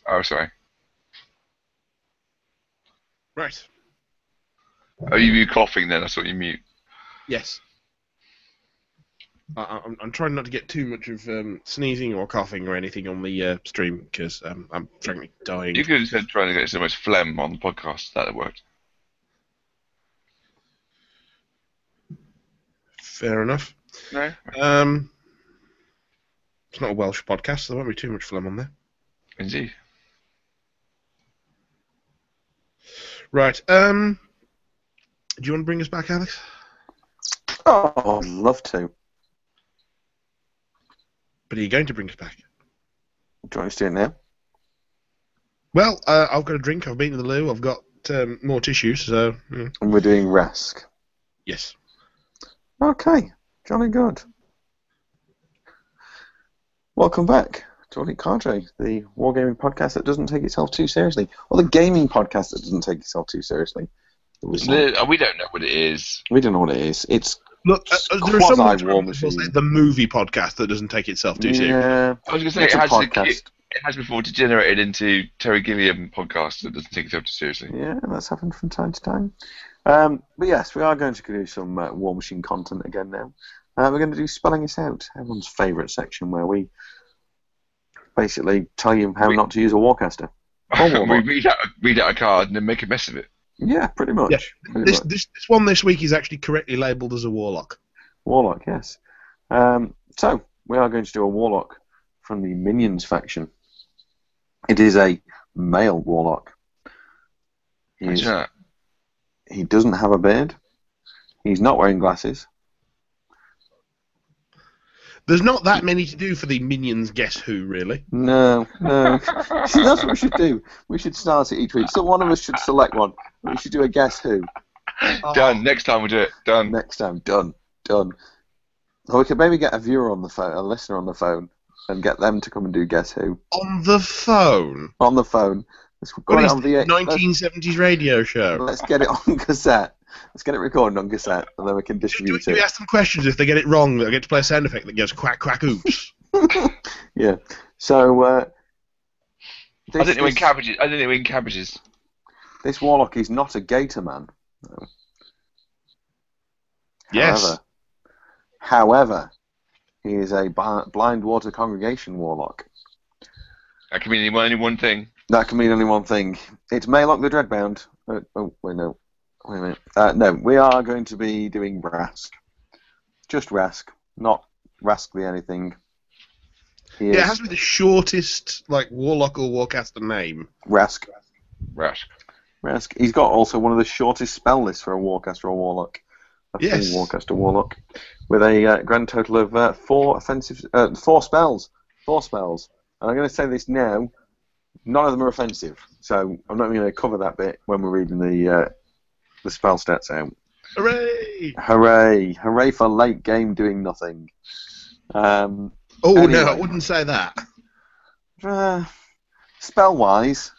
Oh, sorry. Right. Oh, you coughing then? I saw you mute. Yes. I'm trying not to get too much of sneezing or coughing or anything on the stream because I'm frankly dying. You could have said trying to get so much phlegm on the podcast. That worked. Fair enough. No? It's not a Welsh podcast, so there won't be too much phlegm on there. Indeed. Right. Do you want to bring us back, Alex? Oh, I'd love to. But are you going to bring us back? Do you want us to do it now? Well, I've got a drink. I've been to the loo. I've got more tissues, so... And we're doing Rask. Yes. Okay. Jolly good. Welcome back to Cadre, the wargaming podcast that doesn't take itself too seriously. Or the gaming podcast that doesn't take itself too seriously. We don't know what it is. We don't know what it is. It's Look, there are some War Machine. say the movie podcast that doesn't take itself too seriously. Yeah, I was going to say, it has before degenerated into Terry Gilliam podcast that doesn't take itself too seriously. Yeah, that's happened from time to time. But yes, we are going to do some War Machine content again now. We're going to do Spelling Us Out, everyone's favourite section where we basically tell you how not to use a Warcaster. We read out a card and then make a mess of it. Yeah, pretty much. Yeah. This one this week is actually correctly labelled as a Warlock. Warlock, yes. So, we are going to do a Warlock from the Minions faction. It is a male Warlock. He doesn't have a beard. He's not wearing glasses. There's not that many to do for the Minions Guess Who, really. No. See, that's what we should do. We should start it each week. So one of us should select one. We should do a Guess Who. Done. Next time we'll do it. Done. Next time. Done. Or we could maybe get a viewer on the phone, a listener on the phone, and get them to come and do Guess Who. On the phone? On the phone. What is the 1970s radio show? Let's get it on cassette. Let's get it recorded on cassette, and then we can distribute it. Do we ask them questions? If they get it wrong, they'll get to play a sound effect that goes quack, quack, oops. Yeah. So, I didn't know in cabbages. This Warlock is not a gator man. No. Yes. However, he is a blind water congregation Warlock. That can mean only one thing. That can mean only one thing. It's Maylock the Dreadbound. Wait a minute. No, we are going to be doing Rask. Just Rask, not Rask the anything. It has to be the shortest, Warlock or Warcaster name. Rask. Rask. He's got also one of the shortest spell lists for a Warcaster or Warlock. Yes. Full Warcaster Warlock. With a grand total of 4 spells. 4 spells. And I'm going to say this now. None of them are offensive. So I'm not going to cover that bit when we're reading the spell stats out. Hooray! Hooray for late game doing nothing. No, I wouldn't say that. Spell-wise,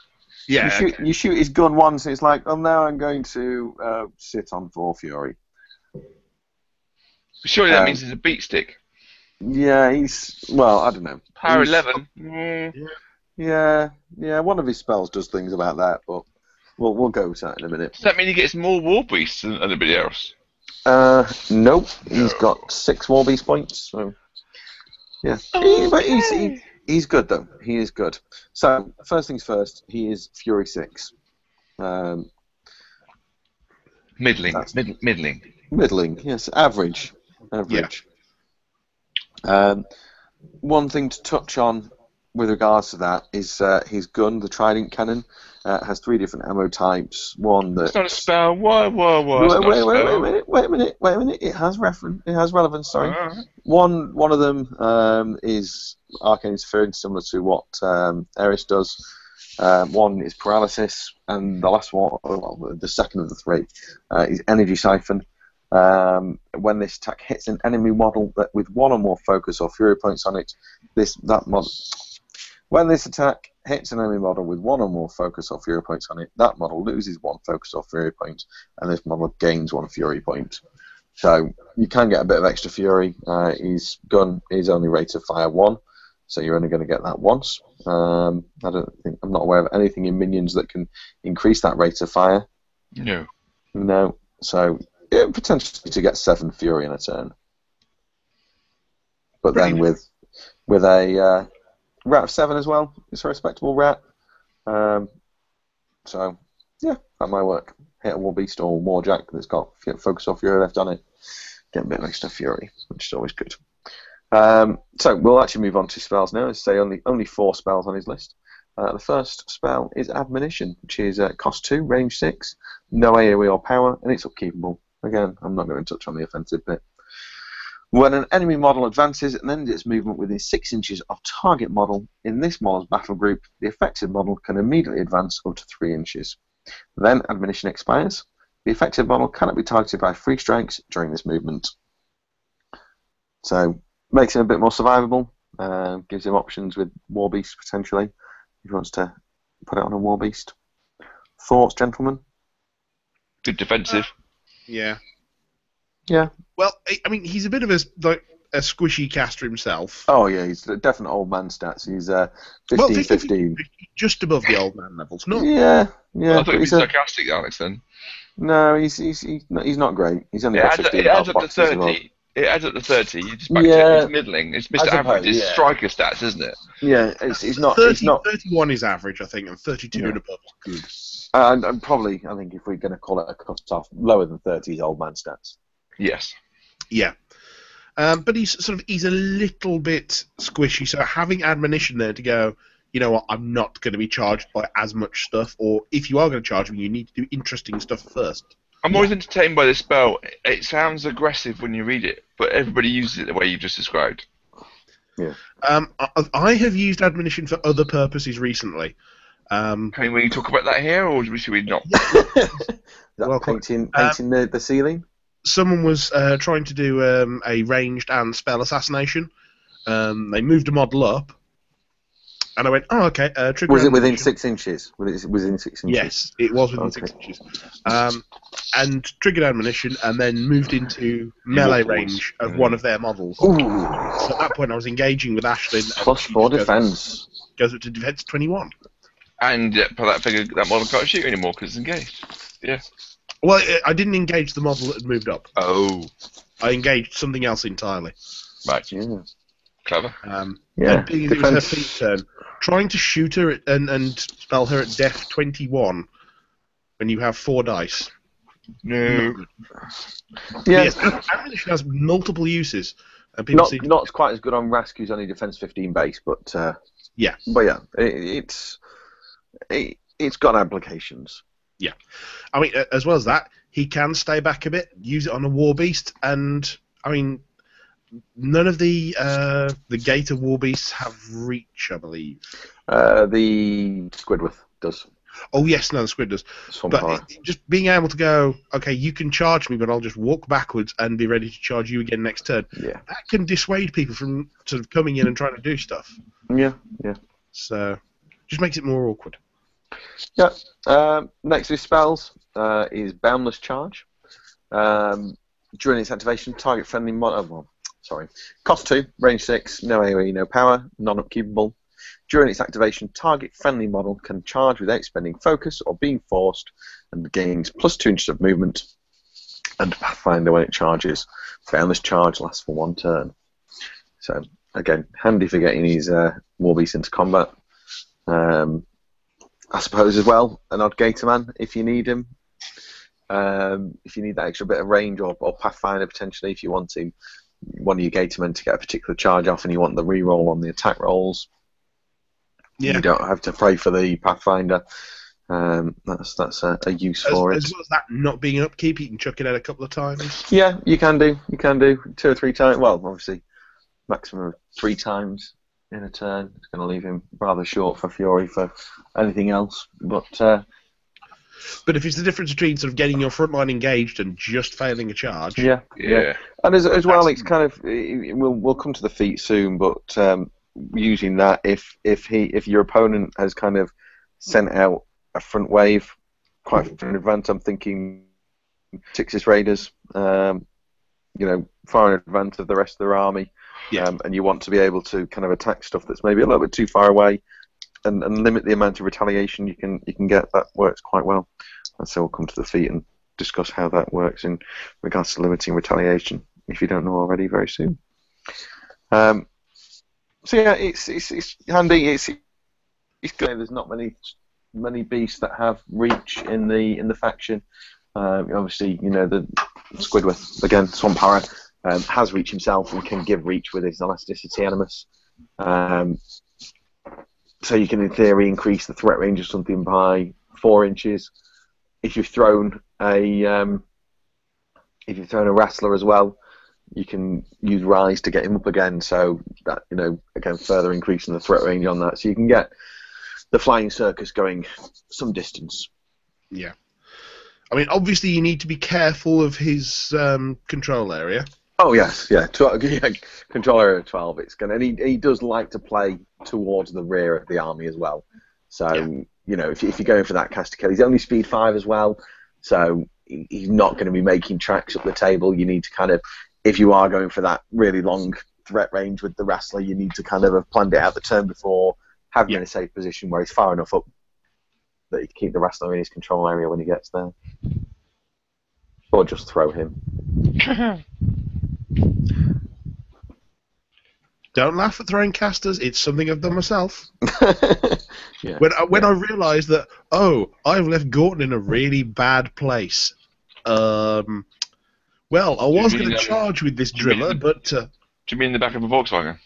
yeah, you shoot his gun once and it's like, oh, now I'm going to sit on 4 Fury. Surely that means it's a beat stick. Yeah, I don't know. Power 11. Yeah, one of his spells does things about that, but we'll go with that in a minute. Does that mean he gets more War Beasts than anybody else? Nope. He's got 6 War Beast points, so... Yeah. But he's good, though. He is good. So, first things first, he is Fury 6. Middling. Middling, yes. Average. Yeah. One thing to touch on with regards to that is his gun, the Trident Cannon, has 3 different ammo types. One that... It's not a spell. Why? Wait a minute. It has relevance, sorry. One of them is Arcane Interference, similar to what Eris does. One is Paralysis, and the last one, the second of the 3, is Energy Siphon. When this attack hits an enemy model with 1 or more focus or fury points on it, when this attack hits an enemy model with 1 or more focus or fury points on it, that model loses 1 focus or fury point, and this model gains 1 fury point. So you can get a bit of extra fury. His gun is only rated fire 1, so you're only going to get that once. I'm not aware of anything in minions that can increase that rate of fire. No. No. So potentially to get 7 Fury in a turn. But then with a rat of 7 as well, it's a respectable rat. So yeah, that might work. Hit a War Beast or War Jack that's got Focus or Fury left on it. Get a bit of extra Fury, which is always good. So we'll actually move on to spells now. As I say, only 4 spells on his list. The first spell is Admonition, which is cost 2, range 6, no AoE or power, and it's upkeepable. Again, I'm not going to touch on the offensive bit. When an enemy model advances and ends its movement within 6 inches of target model in this model's battle group, the affected model can immediately advance up to 3 inches. Then Admonition expires. The affected model cannot be targeted by 3 strikes during this movement. So, makes him a bit more survivable. Gives him options with War Beast potentially, if he wants to put it on a War Beast. Thoughts, gentlemen? Good defensive. Yeah. Yeah. Well, I mean, he's a bit of a squishy caster himself. Oh yeah, he's a definite old man stats. He's 15-15. Just above the old man levels. No. Yeah. Well, I thought he'd be sarcastic, Alex. Then. No, he's not great. He's only got 15. It adds up to 30. It adds up to 30. You just back it. It's middling. It's Mr. Average. It's striker stats, isn't it? Yeah, he's not. 31 is average, I think, and 32 and above is good. And probably, I think, if we're going to call it a cut-off, lower than 30 is old man stats. Yes. Yeah. But he's a little bit squishy, so having Admonition there to go, you know what, I'm not going to be charged by as much stuff, or if you are going to charge me, you need to do interesting stuff first. I'm always entertained by this spell. It sounds aggressive when you read it, but everybody uses it the way you've just described. Yeah. I have used Admonition for other purposes recently. Can we talk about that here, or should we not? Painting the ceiling? Someone was trying to do a ranged and spell assassination. They moved a model up, and I went, "Oh, okay." Trigger was it within 6 inches? Was it within 6 inches? Yes, it was within 6 inches. And triggered Admonition, and then moved into melee range of one of their models. Ooh. So at that point, I was engaging with Ashlyn. +4 defense. Goes up to defense 21. And for that figure, that model can't shoot anymore because it's engaged. Yeah. Well, I didn't engage the model that had moved up. Oh. I engaged something else entirely. Right. Yeah. Clever. Yeah. It was her feet turn. Trying to shoot her and spell her at def 21 when you have 4 dice. No. Yeah. Yes, Admonition has multiple uses. And not quite as good on Rask, who's only defense 15 base, but yeah. But yeah, it's got applications. Yeah, I mean, as well as that, he can stay back a bit, use it on a War Beast, and I mean, none of the Gator War Beasts have reach, I believe. The Squidward does. Oh yes, no, the Squid does. But just being able to go, okay, you can charge me, but I'll just walk backwards and be ready to charge you again next turn. Yeah. That can dissuade people from sort of coming in and trying to do stuff. Yeah. So, just makes it more awkward. Yeah. Next with spells is Boundless Charge. During its activation, target friendly cost 2, range 6, no AoE, no power, non-upkeepable. During its activation, target friendly model can charge without spending focus or being forced, and gains +2 inches of movement. And Pathfinder when it charges. Boundless Charge lasts for 1 turn. So again, handy for getting his War Beast into combat. I suppose as well, an odd Gator Man if you need him. If you need that extra bit of range, or Pathfinder potentially, if you want one of your Gator Men to get a particular charge off and you want the reroll on the attack rolls. Yeah. You don't have to pray for the Pathfinder. That's a use for it. As well as that not being an upkeep, you can chuck it out a couple of times. Yeah, you can do 2 or 3 times. Well, obviously, maximum of 3 times in a turn. It's going to leave him rather short for Fury for anything else. But if it's the difference between sort of getting your front line engaged and just failing a charge. Yeah. And as well, it's kind of we'll come to the feat soon, but using that if your opponent has kind of sent out a front wave quite far in advance, I'm thinking Tixis Raiders, far in advance of the rest of their army. Yeah. And you want to be able to kind of attack stuff that's maybe a little bit too far away, and limit the amount of retaliation you can get. That works quite well. And so we'll come to the feat and discuss how that works in regards to limiting retaliation, if you don't know already, very soon. So yeah, it's handy. It's good. There's not many beasts that have reach in the faction. Obviously, the Squidward, again, Swamp Horror, has reach himself and can give reach with his elasticity animus. So you can, in theory, increase the threat range of something by 4 inches. If you've thrown a wrestler as well, you can use Rise to get him up again. So that, again, further increasing the threat range on that. So you can get the flying circus going some distance. Yeah. I mean, obviously, you need to be careful of his control area. Oh yes, yeah. Control area 12. It's gonna, and he does like to play towards the rear of the army as well. So if you're going for that cast to kill, he's only speed 5 as well. So he's not going to be making tracks up the table. You need to kind of, if you are going for that really long threat range with the wrestler, you need to kind of have planned it out the turn before, have him in a safe position where he's far enough up that you can keep the wrestler in his control area when he gets there. Or just throw him. Don't laugh at throwing casters. It's something I've done myself. Yeah. When I realised that, I've left Gorton in a really bad place. Well, I was going to charge with this driller, but... Do you mean the back of a Volkswagen?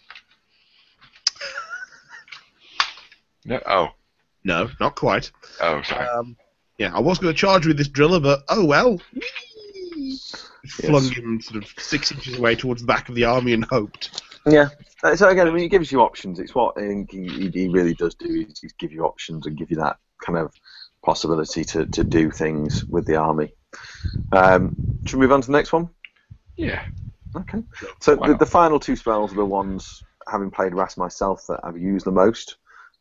No? Oh. No, not quite. Oh, sorry. I was going to charge with this driller, but oh well. Flung him sort of 6 inches away towards the back of the army and hoped. Yeah. So again, I mean, he gives you options. It's what I think he really does do, is give you options and give you that kind of possibility to do things with the army. Should we move on to the next one? Yeah. Okay. So the final 2 spells are the ones, having played Ras myself, that I've used the most.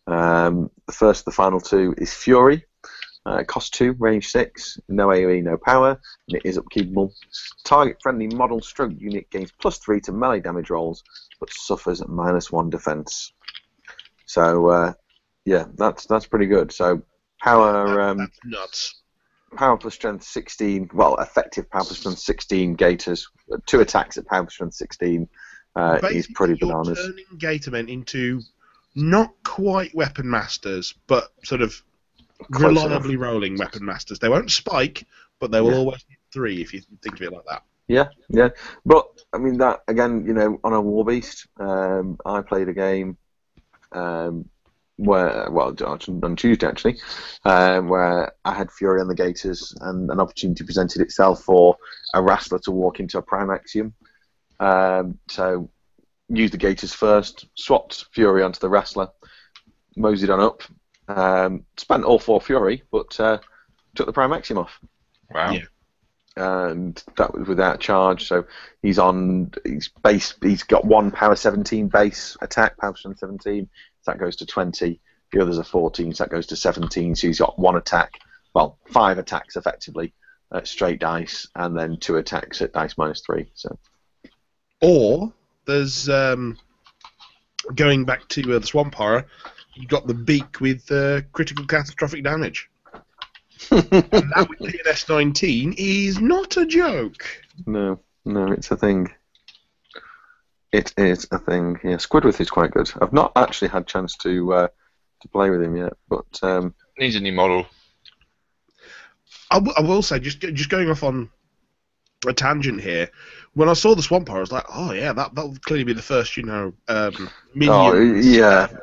The first of the final 2 is Fury. Cost 2, range 6, no AoE, no power, and it is upkeepable. Target friendly model stroke unit gains +3 to melee damage rolls, but suffers -1 defense. So that's pretty good. So power that's nuts. Power plus strength 16. Well, effective power plus strength 16 Gators. 2 attacks at power plus strength 16 is pretty bananas. You're turning Gatormen into not quite weapon masters, but sort of reliably rolling weapon masters. They won't spike, but they will always hit 3 if you think of it like that. Yeah. But I mean, that again, on a War Beast, I played a game on Tuesday actually, where I had Fury on the Gators, and an opportunity presented itself for a wrestler to walk into a Prime Axiom. So used the Gators first, swapped Fury onto the wrestler, moseyed on up. Spent all 4 Fury, but took the Prime Axiom off. Wow. Yeah. And that was without charge. So he's base. He's got 1 power 17 base attack, power 17. So that goes to 20. The others are 14. So that goes to 17. So he's got 1 attack. Well, 5 attacks effectively at straight dice, and then 2 attacks at dice -3. So. Or there's going back to the Swamp Horror. You got the beak with critical catastrophic damage. And that with PNS 19 is not a joke. No, it's a thing. It is a thing. Yeah, Squidward is quite good. I've not actually had a chance to play with him yet, but needs a new model. I will say, just going off on a tangent here, when I saw the Swamp Horror, I was like, oh yeah, that would clearly be the first, minions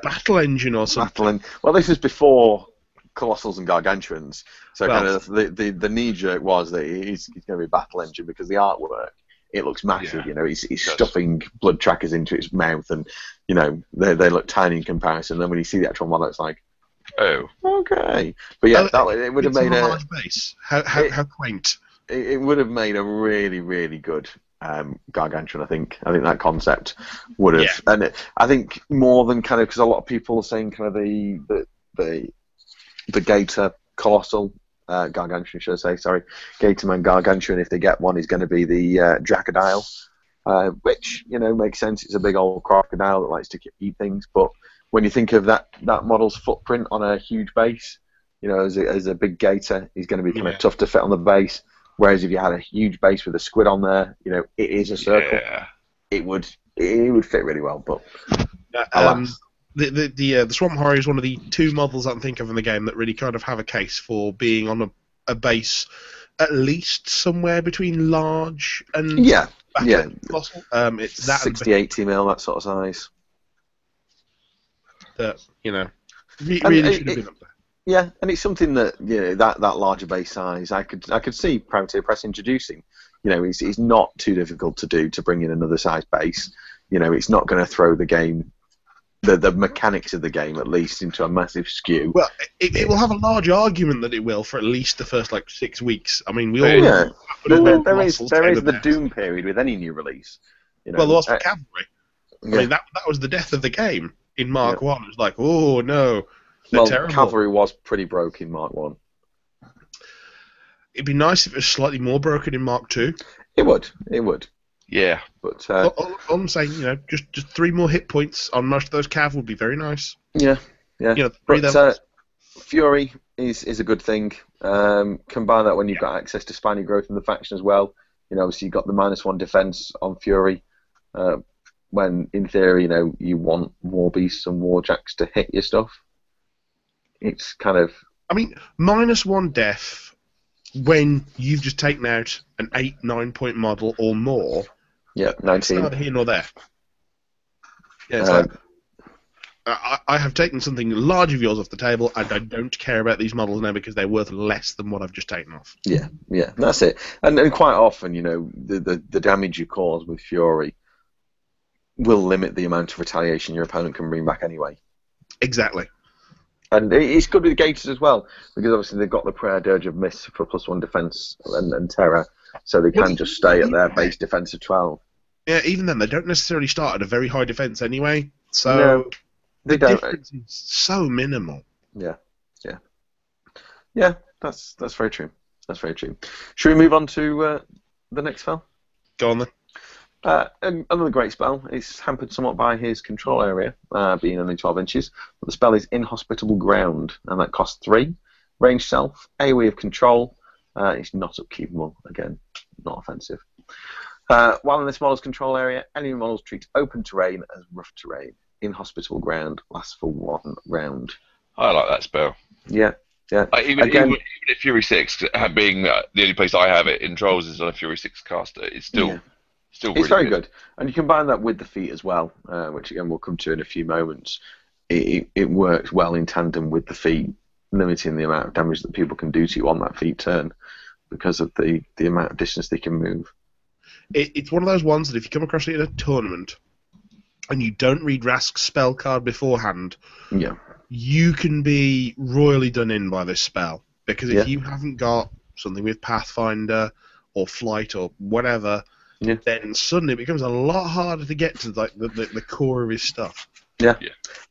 battle engine or something. Well, this is before Colossals and Gargantuans, so kind of the knee jerk was that he's going to be battle engine because the artwork, it looks massive. He's stuffing blood trackers into its mouth, and they look tiny in comparison. Then when you see the actual model, it's like, oh, okay. But yeah, it would have made a large base. How quaint. It would have made a really, really good Gargantuan. I think that concept would have, and I think more than kind of, because a lot of people are saying kind of the Gator Colossal Gargantuan, should I say? Sorry, Gatorman Gargantuan. If they get one, is going to be the Dracodile. which makes sense. It's a big old crocodile that likes to eat things. But when you think of that model's footprint on a huge base, as a big gator, he's going to be kind of tough to fit on the base. Whereas if you had a huge base with a squid on there, it is a circle. Yeah. It would fit really well. But the Swamp Horror is one of the 2 models I can think of in the game that really kind of have a case for being on a base at least somewhere between large and colossal. It's that 60, 80 mil, that sort of size. That really should have been up there. Yeah, and it's something that that larger base size I could see Privateer Press introducing. It's not too difficult to do to bring in another size base. It's not going to throw the game, the mechanics of the game at least, into a massive skew. Well, it will have a large argument that it will for at least the first 6 weeks. I mean, we all there is the doom period with any new release. Well, there was for Cadre. I mean, that was the death of the game in Mark 1. It was like, oh no. Well, terrible. Cavalry was pretty broke in Mark 1. It'd be nice if it was slightly more broken in Mark 2. It would. Yeah. But all I'm saying, just 3 more hit points on most of those cav would be very nice. Yeah. But Fury is a good thing. Combine that when you've got access to spiny growth in the faction as well. Obviously you've got the -1 defense on Fury. When in theory, you want war beasts and warjacks to hit your stuff. It's kind of... I mean, -1 def when you've just taken out an 8-9 point model or more. Yeah, 19. It's neither here nor there. Yeah, it's like, I have taken something large of yours off the table, and I don't care about these models now because they're worth less than what I've just taken off. Yeah, that's it. And quite often, the damage you cause with Fury will limit the amount of retaliation your opponent can bring back anyway. Exactly. And it's good with the Gators as well, because obviously they've got the Prayer Dirge of Miss for +1 defense and terror, so they can just stay at their base defense of 12. Yeah, even then, they don't necessarily start at a very high defense anyway, so no, they the don't. difference is so minimal. Yeah, that's very true. That's very true. Should we move on to the next spell? Go on then. Another great spell. It's hampered somewhat by his control area, being only 12 inches. But the spell is Inhospitable Ground, and that costs 3. Range self, AoE of control. It's not upkeepable. Again, not offensive. While in this model's control area, enemy models treat open terrain as rough terrain. Inhospitable Ground lasts for 1 round. I like that spell. Yeah. Even at Fury 6, being the only place I have it in Trolls is on a Fury 6 caster, it's still... It's very good. And you combine that with the feat as well, which again we'll come to in a few moments. It works well in tandem with the feat, limiting the amount of damage that people can do to you on that feat turn because of the amount of distance they can move. It's one of those ones that if you come across it in a tournament and you don't read Rask's spell card beforehand, you can be royally done in by this spell. Because if you haven't got something with Pathfinder or Flight or whatever... then suddenly it becomes a lot harder to get to the core of his stuff. Yeah.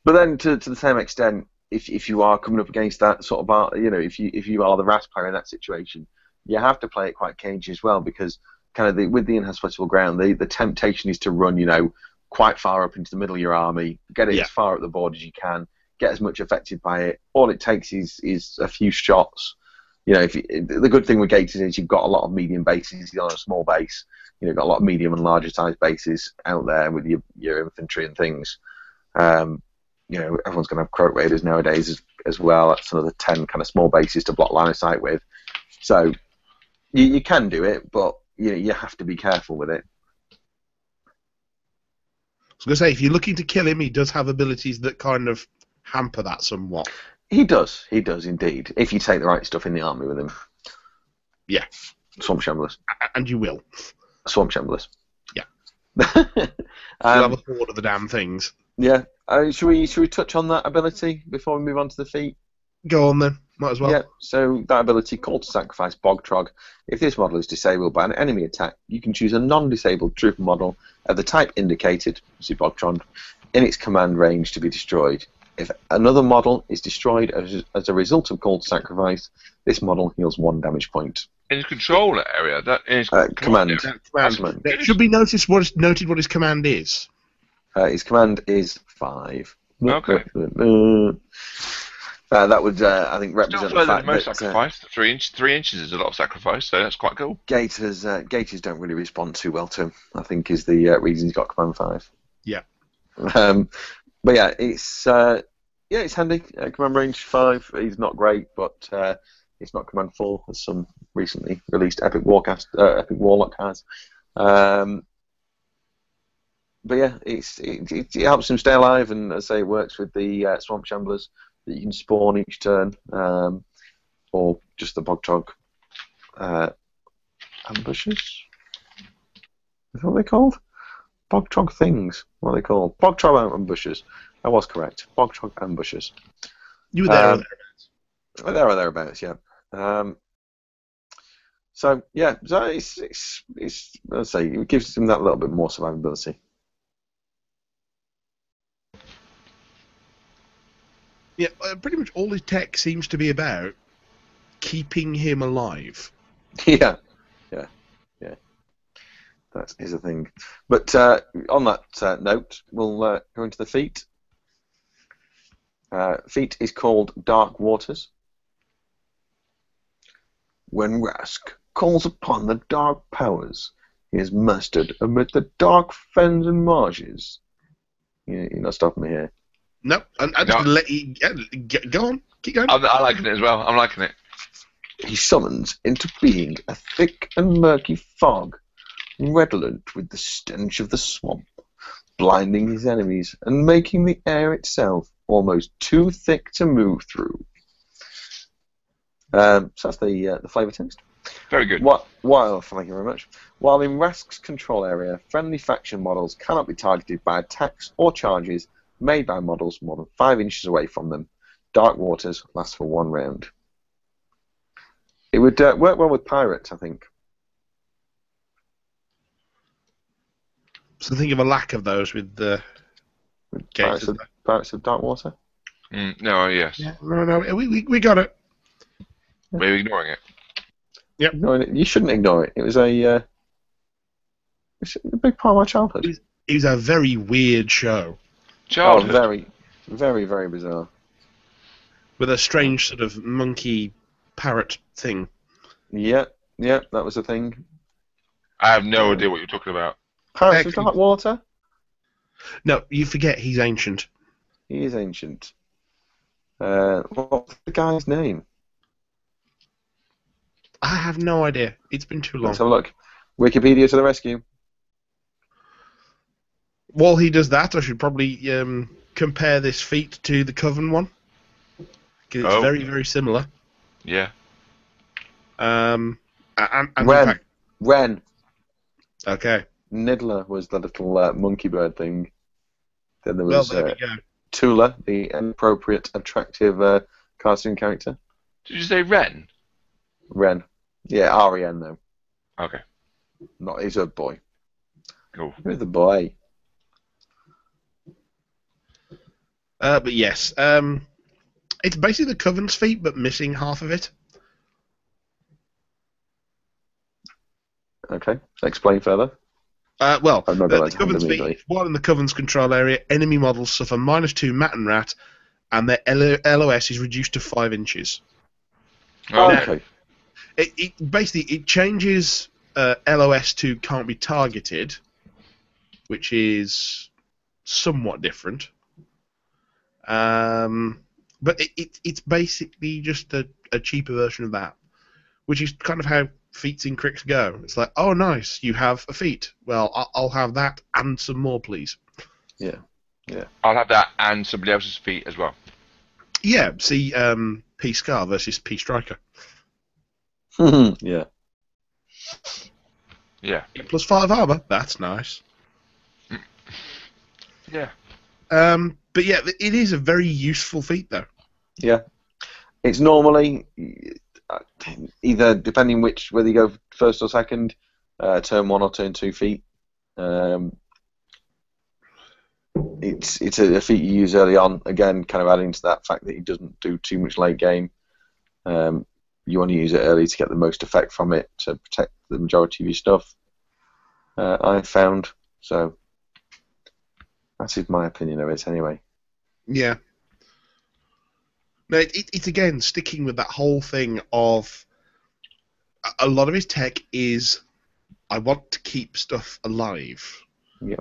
But then to the same extent, if you are coming up against that sort of if you are the RAS player in that situation, you have to play it quite cagey as well, because kind of with the Inhospitable Ground, the temptation is to run quite far up into the middle of your army, get it as far up the board as you can, get as much affected by it. All it takes is a few shots. The good thing with Gators is you've got a lot of medium bases. You're on a small base. You've got a lot of medium and larger sized bases out there with your infantry and things. Everyone's going to have Croak Raiders nowadays as well. That's another 10 kind of small bases to block line of sight with. So you can do it, but you have to be careful with it. I was going to say, if you're looking to kill him, he does have abilities that kind of hamper that somewhat. He does indeed, if you take the right stuff in the army with him. Yeah. Swamp Shamblers. And you will. Swamp Shamblers. Yeah. You'll have a horde of the damn things. Yeah. Should we touch on that ability before we move on to the feat? Go on then. Might as well. Yeah. So that ability, Call to Sacrifice Bogtrog. If this model is disabled by an enemy attack, you can choose a non-disabled trooper model of the type indicated, see Bogtron, in its command range to be destroyed. If another model is destroyed as a result of Call to Sacrifice, this model heals 1 damage point. In his control area, that in his Command. area. Command. Command. It should be noted what his command is. His command is 5. Okay. That would, I think, Still represent the further fact than most that sacrifice. 3 inches is a lot of sacrifice, so that's quite cool. Gators don't really respond too well to him, I think, is the reason he's got command 5. Yeah. But yeah, it's handy. Command range 5 is not great, but it's not command 4 as some recently released Epic Warlock has. But yeah, it helps him stay alive, and as I say, it works with the Swamp Shamblers that you can spawn each turn, or just the Bogtrog ambushes. Is that what they're called? Bogtrog things. What are they called? Bogtrog ambushes. I was correct. Bogtrog ambushes. You were there or thereabouts. There or thereabouts, yeah. So yeah, so it's let's say it gives him that little bit more survivability. Yeah, pretty much all his tech seems to be about keeping him alive. Yeah. That is a thing. But on that note, we'll go into the feat. Feat is called Dark Waters. When Rask calls upon the dark powers he is mustered amid the dark fens and marshes. You're not stopping me here. No, I'm just going to let you go on. Keep going. I'm liking it as well. I'm liking it. He summons into being a thick and murky fog, redolent with the stench of the swamp, blinding his enemies and making the air itself almost too thick to move through. So that's the flavor text. Very good. Thank you very much. While in Rask's control area, friendly faction models cannot be targeted by attacks or charges made by models more than 5 inches away from them. Dark Waters lasts for 1 round. It would work well with pirates, I think. So think of a lack of those with the Pirates of Darkwater. No, yes. Yeah, no, we got it. We're ignoring it. Yep. You shouldn't ignore it. It was a big part of my childhood. It was a very weird show. Childhood. Oh, very, very, very bizarre. With a strange sort of monkey parrot thing. Yeah, that was the thing. I have no idea what you're talking about. Pirates of Darkwater? No, you forget he's ancient. He is ancient. What's the guy's name? I have no idea. It's been too long. Let's have a look. Wikipedia to the rescue. While he does that, I should probably compare this feat to the Coven one. Because it's very, very similar. Yeah. And Ren. Okay. Niddler was the little monkey bird thing. Then there was there we go. Tula, the inappropriate, attractive cartoon character. Did you say Ren? Ren. Yeah, R-E-N though. Okay. Not, he's a boy. Cool. Who's the boy? But yes, it's basically the Coven's feat, but missing half of it. Okay, explain further. The Coven's feat, while in the Coven's control area, enemy models suffer -2 mat and rat, and their LOS is reduced to 5 inches. Oh, okay. It changes LOS to can't be targeted, which is somewhat different. But it's basically just a cheaper version of that, which is kind of how feats in Crix go. It's like, oh, nice, you have a feat. Well, I'll have that and some more, please. Yeah. I'll have that and somebody else's feat as well. Yeah, see P Scar versus P Striker. Yeah. Yeah. Plus 5 armor, that's nice. Yeah. But yeah, it is a very useful feat, though. Yeah. It's normally either, depending whether you go first or second, turn 1 or turn 2 feat. It's a feat you use early on. Again, kind of adding to that fact that it doesn't do too much late game. you want to use it early to get the most effect from it to protect the majority of your stuff. I've found. So that is my opinion of it anyway. Yeah. No, it's again sticking with that whole thing of a lot of his tech is I want to keep stuff alive. Yeah.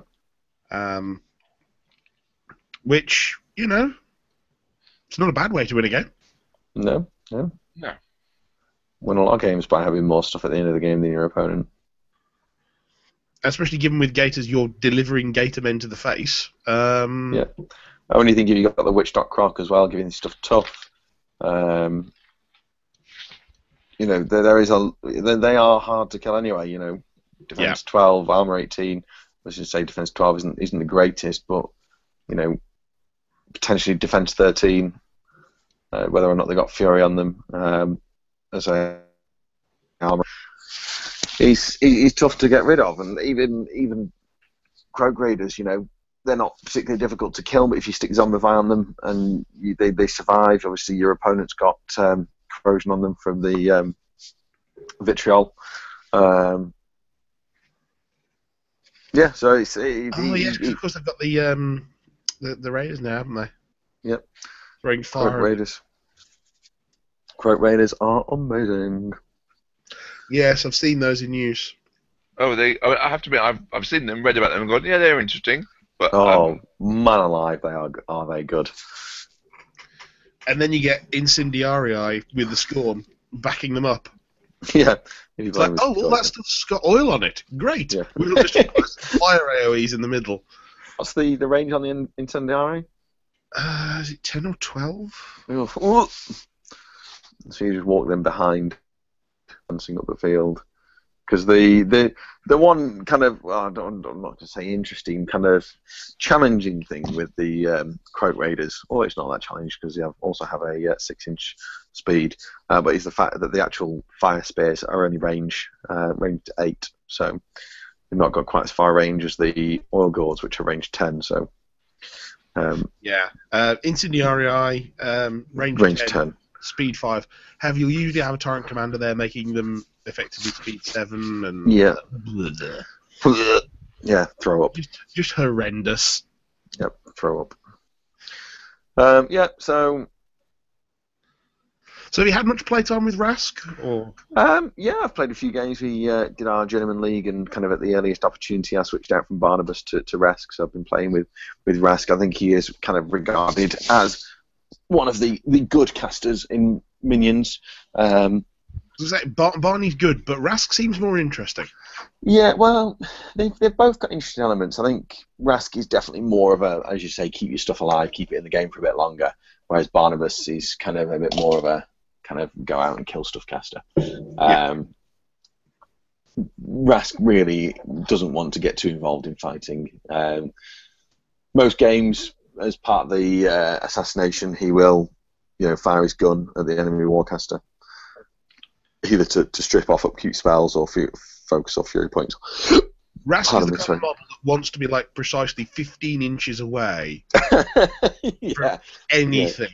Which, you know, it's not a bad way to win a game. No. Win a lot of games by having more stuff at the end of the game than your opponent. Especially given with Gators, you're delivering Gator men to the face. Yeah. I only think if you got the Witch.Croc Croc as well, giving stuff tough. You know, they are hard to kill anyway. You know, defense 12, armor 18. I should say defense 12 isn't the greatest, but you know, potentially defense 13. Whether or not they got Fury on them as a armor, he's tough to get rid of, and even Croak Raiders, you know, they're not particularly difficult to kill, but if you stick Zombify on them and they survive, obviously your opponent's got corrosion on them from the vitriol. Yeah, so it's. Yes, of course they've got the Raiders now, haven't they? Yep. Throwing fire. Croak Raiders. Croak Raiders are amazing. Yes, I've seen those in use. Oh, I have to admit, I've seen them, read about them, and gone, yeah, they're interesting. But man alive, are they good? And then you get Incendiarii with the Scorn backing them up. Yeah. It's like, well, that stuff's got oil on it. Great. Yeah. We'll just put fire AoEs in the middle. What's the range on the Incendiarii? Is it 10 or 12? So you just walk them behind, dancing up the field. Because the one kind of, I'm not going to say interesting, kind of challenging thing with the Croak Raiders, although it's not that challenging because they also have a 6-inch speed, but it's the fact that the actual fire spears are only range 8, so they've not got quite as far range as the oil gourds, which are range 10. So Incendiarii, range 10. Speed 5. You usually have a Torrent Commander there making them effectively speed 7 and... Yeah. Yeah, throw up. Just horrendous. Yep, throw up. Yeah, so... So have you had much playtime with Rask? Or? Yeah, I've played a few games. We did our Journeyman League, and kind of at the earliest opportunity I switched out from Barnabas to Rask, so I've been playing with Rask. I think he is kind of regarded as one of the good casters in Minions. Barney's good, but Rask seems more interesting. Yeah, well, they've both got interesting elements. I think Rask is definitely more of a, as you say, keep your stuff alive, keep it in the game for a bit longer, whereas Barnabas is kind of a bit more of a kind of go out and kill stuff caster. Rask really doesn't want to get too involved in fighting. Most games, as part of the assassination, he will, fire his gun at the enemy warcaster, either to strip off upkeep spells or focus off fury points. Rask is the kind of model that wants to be like precisely 15 inches away from anything.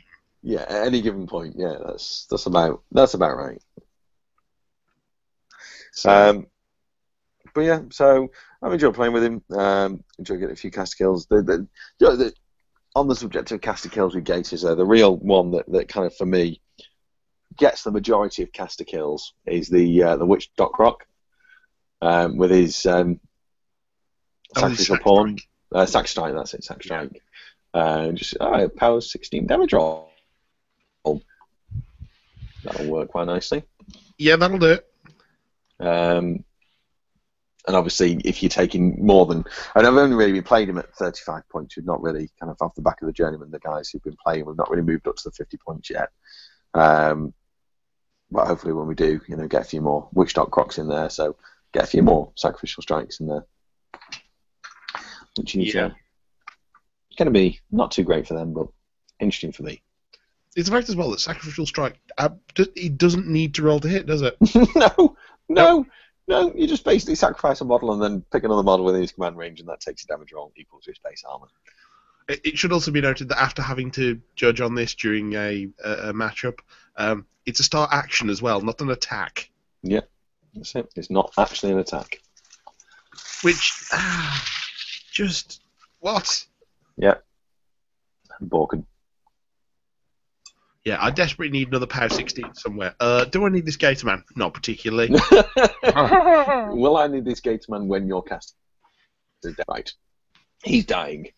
Yeah, at any given point. Yeah, that's about right. So. But yeah, so I've enjoyed playing with him. Enjoyed getting a few caster kills. On the subject of caster kills with Gators, the real one that kind of for me gets the majority of caster kills is the Witch.Croc with his sacrificial pawn. Sack Strike, that's it, Sack Strike. Power 16 damage roll. That'll work quite nicely. Yeah, that'll do it. And obviously, if you're taking more than... And I've only really played him at 35 points. We've not really, kind of off the back of the journeyman, the guys who've been playing, we've not really moved up to the 50 points yet. But hopefully when we do, get a few more Witch.Crocs in there, so get a few more sacrificial strikes in there. Which is going to be not too great for them, but interesting for me. It's the fact as well that sacrificial strike, it doesn't need to roll to hit, does it? No, you just basically sacrifice a model and then pick another model within his command range, and that takes a damage roll equal to his base armor. It should also be noted that after having to judge on this during a matchup, It's a start action as well, not an attack. Yeah, that's it. It's not actually an attack. Which, just what? Yeah, Borkin. Yeah, I desperately need another Power 16 somewhere. Do I need this Gator Man? Not particularly. Will I need this Gator Man when you're casting? Right. He's dying.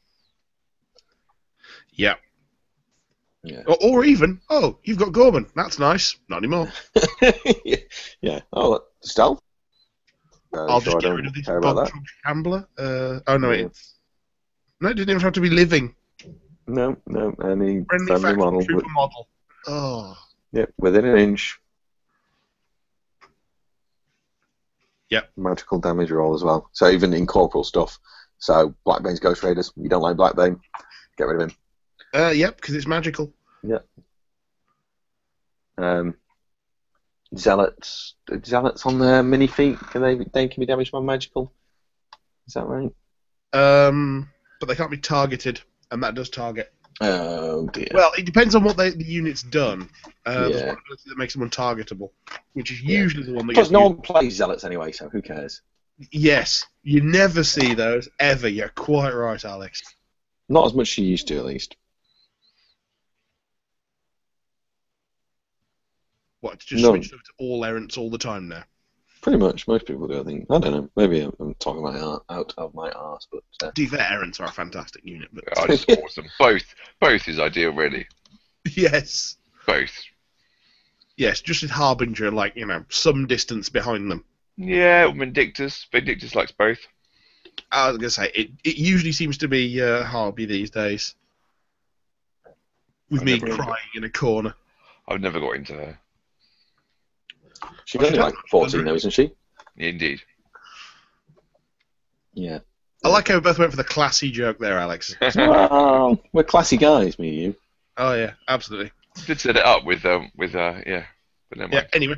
Yeah. Yeah. Or even, you've got Gorman. That's nice. Not anymore. Yeah. Oh, stealth? I'll just get rid of this bog shambler. No, it's... No, it didn't even have to be living. No, any friendly model. Trooper model. Oh. Yep, within an inch. Yep. Magical damage roll as well. So even incorporeal stuff. So Blackbane's Ghost Raiders. You don't like Blackbane? Get rid of him. Yep, because it's magical. Yep. Zealots on their mini feet. They can be damaged by magical. Is that right? But they can't be targeted, and that does target. Oh dear. Well, it depends on what the unit's done. There's Yeah. one ability that makes them untargetable, which is usually the one that Because gets no used. one plays Zealots anyway, so who cares? Yes, you never see those ever. You're quite right, Alex. Not as much as you used to, at least. What? Just No. switch them to all errants all the time now. Pretty much, most people do. I think. I don't know. Maybe I'm talking out of my arse, but. To be fair, errants are a fantastic unit, but I just awesome. Both is ideal, really. yes, Both. yes, just with Harbinger, like some distance behind them. Yeah, Vindictus. Vindictus likes both. I was gonna say it usually seems to be Harby these days, with me crying in a corner. I've never got into her. She's only like 14 though, isn't she? Indeed. Yeah. I like how we both went for the classy joke there, Alex. Well, we're classy guys, me and you. Oh yeah, absolutely. Did set it up with yeah, but never mind. Yeah. Anyway,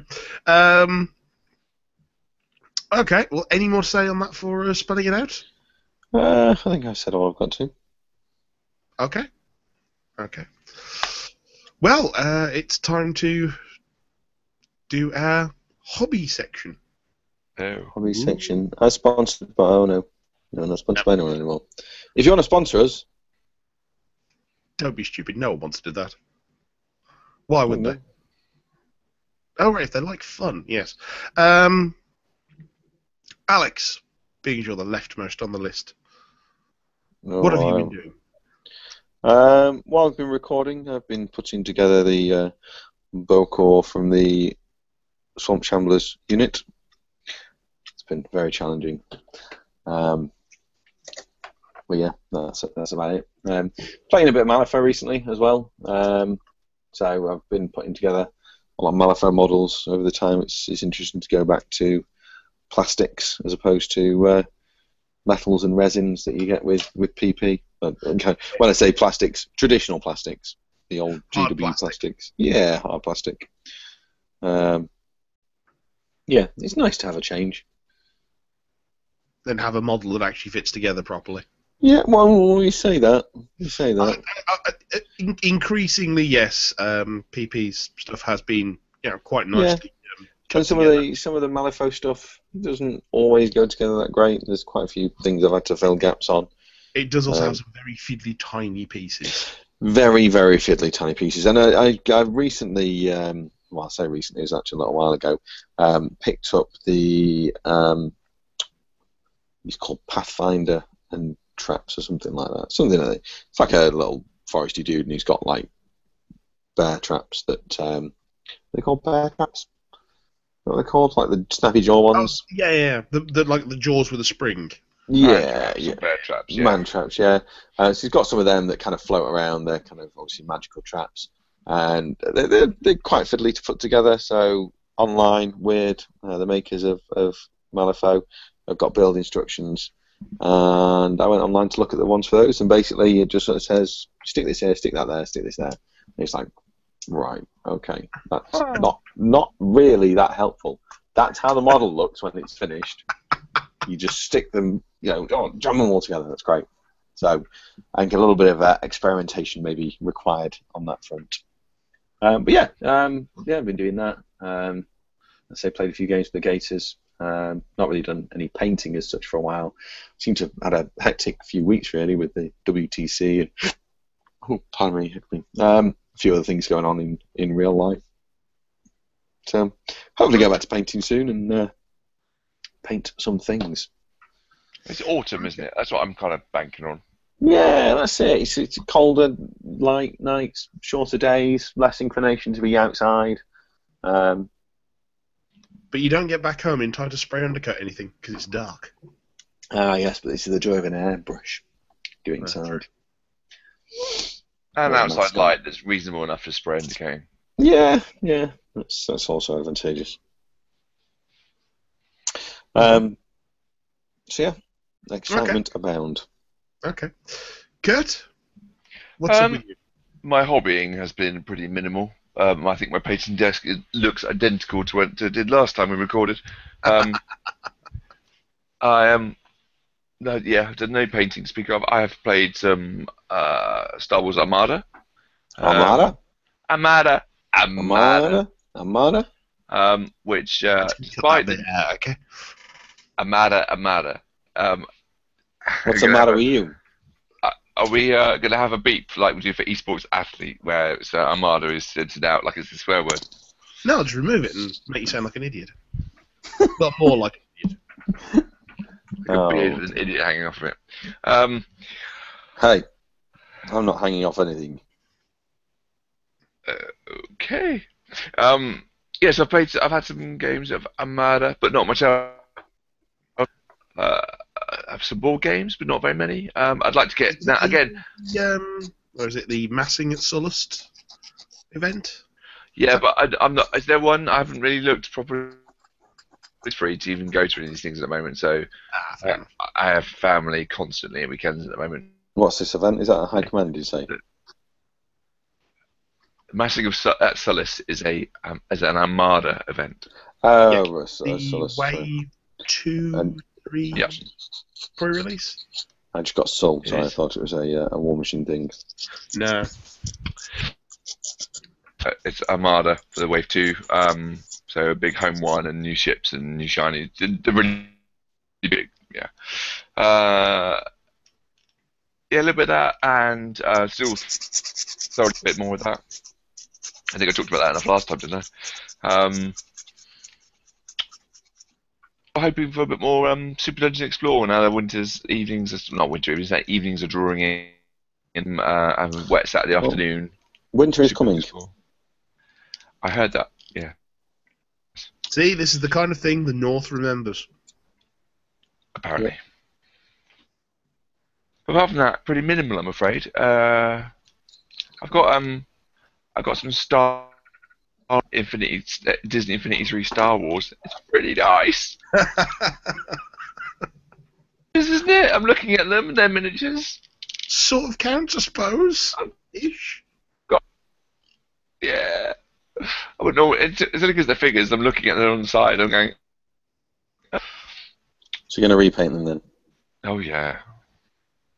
okay. Well, any more to say on that for spelling it out? I think I've said all I've got to. Okay. Okay. Well, it's time to do our hobby section. Oh. Hobby section. I sponsored, but oh no, not sponsored by anyone anymore. If you want to sponsor us, don't be stupid. No one wants to do that. Why would no. they? Oh right, if they like fun, yes. Alex, being you're the leftmost on the list, what have you been doing? While I've been recording, I've been putting together the Bokor from the Swamp Shamblers unit. It's been very challenging. Well, yeah, that's about it. Playing a bit of Malifaux recently as well. So I've been putting together a lot of Malifaux models over the time. It's interesting to go back to plastics as opposed to metals and resins that you get with PP. Okay. When I say plastics, traditional plastics, the old Hard GW plastic. plastics. Yeah, hard plastic. Yeah, it's nice to have a change. Then have a model that actually fits together properly. Yeah, well, you say that. You say that. Increasingly, yes. PP's stuff has been, quite nicely. And some of the Malifaux stuff doesn't always go together that great. There's quite a few things I've had to fill gaps on. It does also have some very fiddly tiny pieces. Very, very fiddly tiny pieces. And I recently, well, I say recently, it was actually a little while ago, picked up the, he's called Pathfinder and Traps or something like that. Something like that. It's like a little foresty dude, and he's got like bear traps that, they're called bear traps? What are they called? Like the snappy jaw ones? Oh, yeah. The like the jaws with a spring. Yeah, Bear traps, yeah. Man traps, yeah. So he's got some of them that kind of float around. They're kind of obviously magical traps, and they're quite fiddly to put together. So online, weird. The makers of Malifaux have got build instructions, and I went online to look at the ones for those, and basically it just sort of says stick this here, stick that there, stick this there. And it's like, right, okay, that's not really that helpful. That's how the model looks when it's finished. You just stick them, jam them all together. That's great. So I think a little bit of experimentation may be required on that front. But yeah, I've been doing that. I say played a few games with the Gators. Not really done any painting as such for a while. Seem to have had a hectic few weeks really with the WTC and pardon me, a few other things going on in real life. So hopefully go back to painting soon and paint some things. It's autumn, isn't it? That's what I'm kind of banking on. Yeah, that's it. It's colder, light nights, shorter days, less inclination to be outside. But you don't get back home in time to spray undercut anything because it's dark. Yes, but this is the joy of an airbrush. Do it inside. And outside light that's reasonable enough to spray undercoating. Yeah, that's also advantageous. So yeah, excitement abound. Okay. Kurt, what's up with you? My hobbying has been pretty minimal. I think my painting desk looks identical to what it did last time we recorded. I've done no painting to speak of. I have played some Star Wars Armada. Armada. Which despite okay. Armada. What's the matter with you? Are we going to have a beep like we do for esports athlete, where it's, Armada is censored out like it's a swear word? No, just remove it and make you sound like an idiot. Well, more like an idiot. Like a beard with an idiot hanging off of it. Hey, I'm not hanging off anything. Okay. Yes, I've had some games of Armada, but not much else. I have some board games, but not very many. I'd like to get now again. Or is it the Massing at Sullust event? Yeah, but I'm not. Is there one? I haven't really looked properly. It's free to even go to any of these things at the moment, so I have family constantly at weekends at the moment. What's this event? Is that a high command? Did you say? Massing at Sullust is an Armada event. Oh, the Wave 2, and 3 pre-release. I just got sold, so I thought it was a War Machine thing. No. It's Armada for the Wave 2. So a big home one and new ships and new shiny. They're really big, yeah. A little bit of that, and still a bit more of that. I think I talked about that enough last time, didn't I? I'm hoping for a bit more Super Dungeon Explore now that evenings are drawing in. Having a wet Saturday afternoon. Winter is coming. I heard that, yeah. See, this is the kind of thing the North remembers. Apparently. Yeah. Apart from that, pretty minimal, I'm afraid. I've got some Disney Infinity 3 Star Wars. It's pretty nice. Isn't it? I'm looking at them, they're miniatures. Sort of counts, I suppose. Ish. Yeah. I wouldn't know. It's only because they're figures. I'm looking at them on the side. I'm going. So you're going to repaint them then? Oh yeah.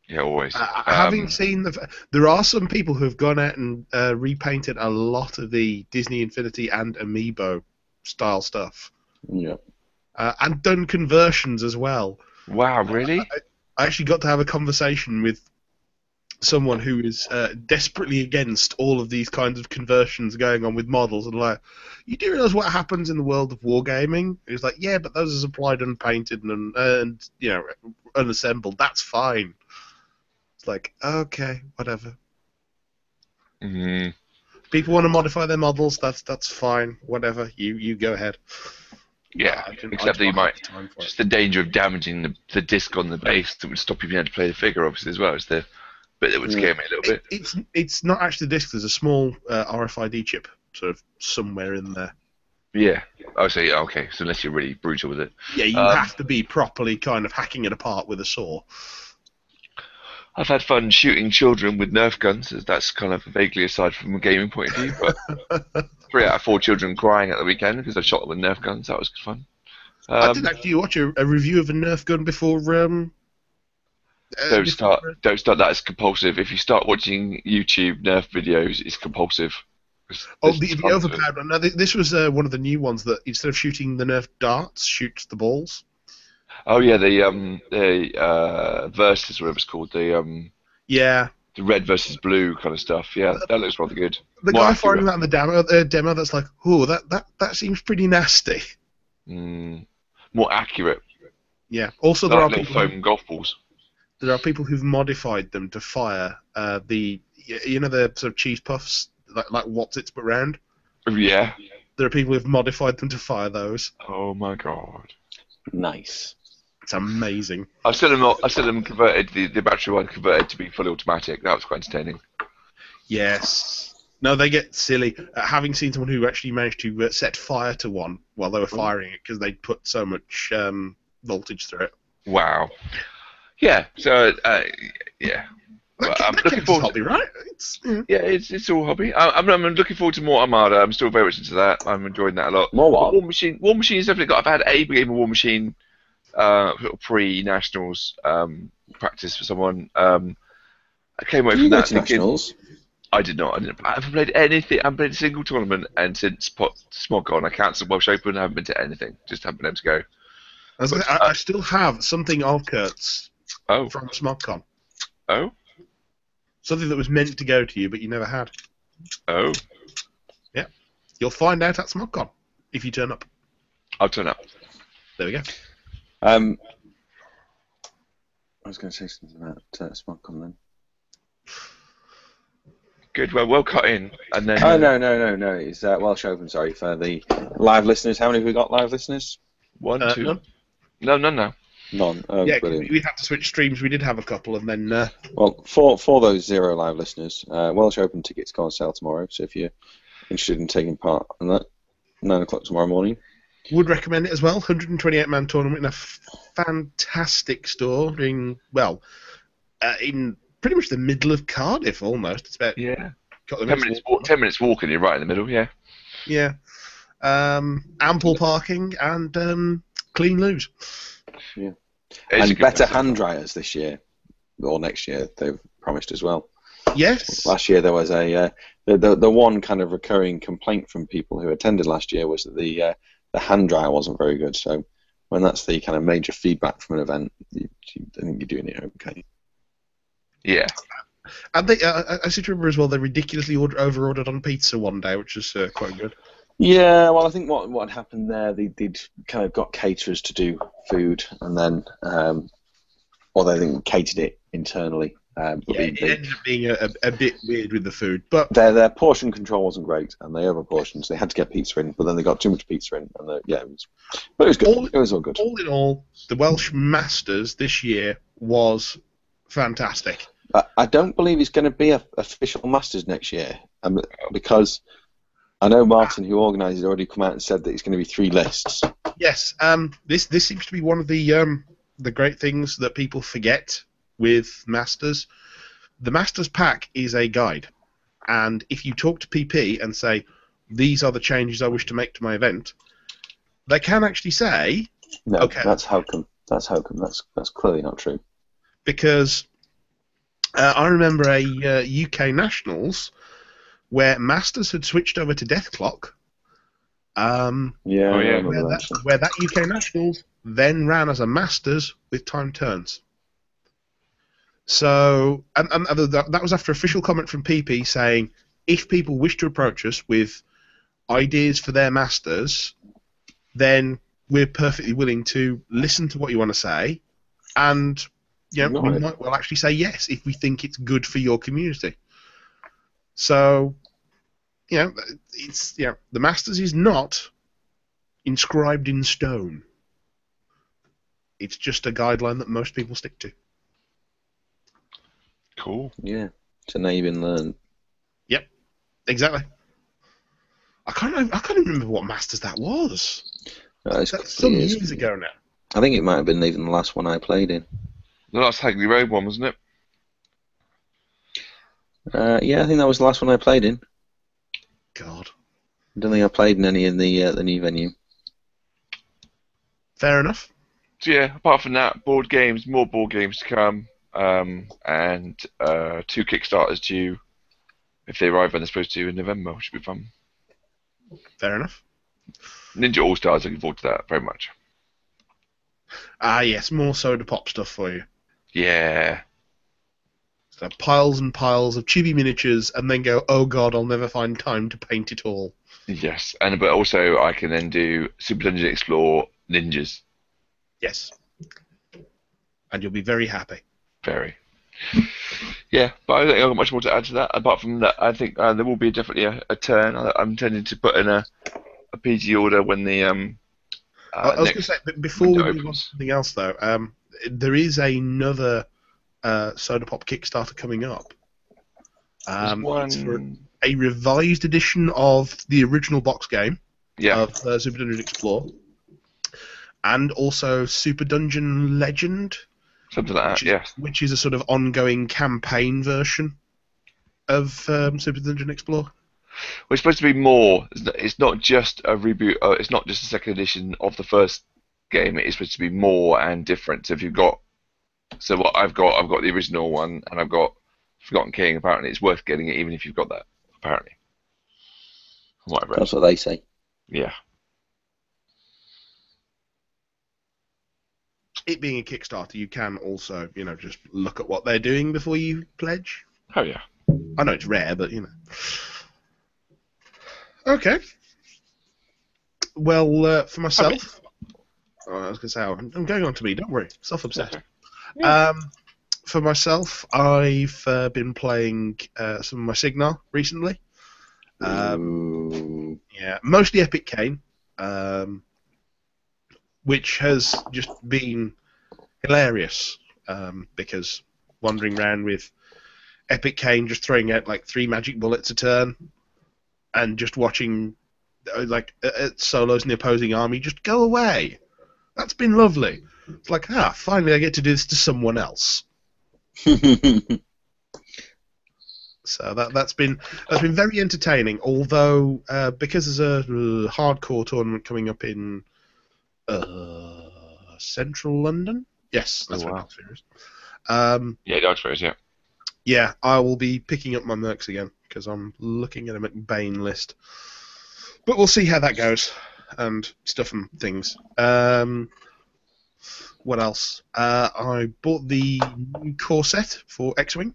Yeah, always. Having seen there are some people who have gone out and repainted a lot of the Disney Infinity and Amiibo style stuff. Yeah. And done conversions as well. Wow, really? I actually got to have a conversation with someone who is desperately against all of these kinds of conversions going on with models, and like, you do realise what happens in the world of wargaming? He's like, yeah, but those are supplied unpainted and unassembled. That's fine. It's like, okay, whatever. Mm-hmm. People want to modify their models. That's fine. Whatever. You go ahead. Yeah, except that you might just the danger of damaging the disc on the base that would stop you being able to play the figure, obviously, as well as the bit that would scare me a little bit. It's not actually the disc. There's a small RFID chip sort of somewhere in there. Yeah. Oh, so yeah, okay. So unless you're really brutal with it. Yeah, you have to be properly kind of hacking it apart with a saw. I've had fun shooting children with Nerf guns. That's kind of vaguely aside from a gaming point of view, but 3 out of 4 children crying at the weekend because I shot them with Nerf guns. That was good fun. I did actually watch a review of a Nerf gun before. Don't start that. It's compulsive. If you start watching YouTube Nerf videos, it's compulsive. Oh, This the fun to it. overpowered one. No, this was one of the new ones that instead of shooting the Nerf darts, shoots the balls. Oh yeah, the versus whatever it's called, Yeah. the red versus blue kind of stuff. Yeah, that looks rather good. The More guy firing accurate. that in the demo that's like, oh, that seems pretty nasty. More accurate. Yeah. Also, They're like little foam golf balls. there are people who've modified them to fire the sort of cheese puffs like What's-Its but round. Yeah. There are people who've modified them to fire those. Oh my god. Nice. It's amazing. I said them converted the battery one converted to be fully automatic. That was quite entertaining. Yes. No, they get silly. Having seen someone who actually managed to set fire to one while they were firing it because they'd put so much voltage through it. Wow. Yeah. So yeah. I'm looking forward. Hobby, right? It's all hobby. I'm looking forward to more Armada. I'm still very much into that. I'm enjoying that a lot. More what? War Machine's definitely got. I've had a game of War Machine, sort of pre-nationals practice for someone. I came away Did you from go that to thinking. nationals? I did not. I haven't played anything. I haven't played a single tournament, and since Smog on, I cancelled Welsh Open. I haven't been to anything. Just haven't been able to go. I still have something of Kurt's from SmogCon. Oh. Something that was meant to go to you, but you never had. Oh. Yeah. You'll find out at SmogCon if you turn up. I'll turn up. There we go. I was going to say something about SmogCon then. Good. Well cut in. And then. Oh no! It's Welsh Open. Sorry for the live listeners. How many have we got live listeners? 1, 2. None. No. None. Oh, Yeah, brilliant. we had to switch streams. We did have a couple, and then. Well, for those 0 live listeners, Welsh Open tickets go on sale tomorrow. So if you're interested in taking part in that, 9 o'clock tomorrow morning. Would recommend it as well. 128-man tournament in a fantastic store in pretty much the middle of Cardiff, almost. It's about 10 minutes minutes walk. 10 minutes walking. You're right in the middle. Yeah. Yeah. Ample parking and clean loos. Yeah. It's And better hand dryers this year or next year. They've promised as well. Yes. Last year there was a the one kind of recurring complaint from people who attended last year was that the hand dryer wasn't very good. So when that's the kind of major feedback from an event, I think you're doing it okay. Yeah. And they, I seem to remember as well, they ridiculously over-ordered on pizza one day, which is quite good. Yeah, well, I think what happened there, they'd kind of got caterers to do food, and then, or they think catered it internally. But it ended up being a bit weird with the food, but their portion control wasn't great, and they overportioned, so they had to get pizza in, but then they got too much pizza in, and but it was good. It was all good. All in all, the Welsh Masters this year was fantastic. I don't believe it's going to be a official Masters next year, because I know Martin, who organised it, already come out and said that it's going to be 3 lists. Yes, this seems to be one of the great things that people forget with Masters. The Masters pack is a guide, and if you talk to PP and say, these are the changes I wish to make to my event, they can actually say, No, okay, that's hokum. That's clearly not true. Because I remember a UK Nationals where Masters had switched over to Death Clock. Yeah. Where that UK Nationals then ran as a Masters with time turns. So, and that was after official comment from PP saying, if people wish to approach us with ideas for their Masters, then we're perfectly willing to listen to what you want to say, and we might well actually say yes if we think it's good for your community. So, the Masters is not inscribed in stone. It's just a guideline that most people stick to. Cool. Yeah. So now you've been learned. Yep. Exactly. I can't even remember what Masters that was. That's some years ago now. I think it might have been even the last one I played in. The last Hagley Road one, wasn't it? Yeah, I think that was the last one I played in. God. I don't think I played in any in the new venue. Fair enough. So yeah, apart from that, more board games to come, and 2 Kickstarters due if they arrive when they're supposed to in November, which should be fun. Fair enough. Ninja All Stars, looking forward to that very much. Ah, yes, more soda pop stuff for you. Yeah. So piles and piles of chibi miniatures, and then go, oh god, I'll never find time to paint it all. Yes, but also I can then do Super Dungeon Explore Ninjas. Yes. And you'll be very happy. Very. Yeah, but I don't think I've got much more to add to that. Apart from that, I think there will be definitely a turn. I'm intending to put in a PG order when the I was going to say, but before we move on to something else, though, there is another Soda Pop Kickstarter coming up. It's for a revised edition of the original box game of Super Dungeon Explore, and also Super Dungeon Legend. Something like that, yes. Which is a sort of ongoing campaign version of Super Dungeon Explore. Well, it's supposed to be more. It's not just a reboot. It's not just a second edition of the first game. It is supposed to be more and different. So if you've got, what I've got the original one, and I've got Forgotten King. Apparently, it's worth getting it even if you've got that. Apparently, from what I've read. That's what they say. Yeah. It being a Kickstarter, you can also, just look at what they're doing before you pledge. Oh yeah. I know it's rare, but Okay. Well, for myself, I was going to say, I'm going on to me. Don't worry, self-obsessed. Okay. Yeah. For myself, I've been playing some of my Signar recently. Yeah, mostly Epic Kane. Which has just been hilarious, because wandering around with Epic Kane just throwing out like 3 magic bullets a turn, and just watching solos in the opposing army just go away. That's been lovely. It's like, finally I get to do this to someone else. So that's been very entertaining. Although because there's a hardcore tournament coming up in Central London? Yes, that's where Dark Sphere is. Yeah, Dark Sphere, yeah. Yeah, I will be picking up my Mercs again, because I'm looking at a McBain list. But we'll see how that goes, and stuff and things. What else? I bought the new core set for X-Wing,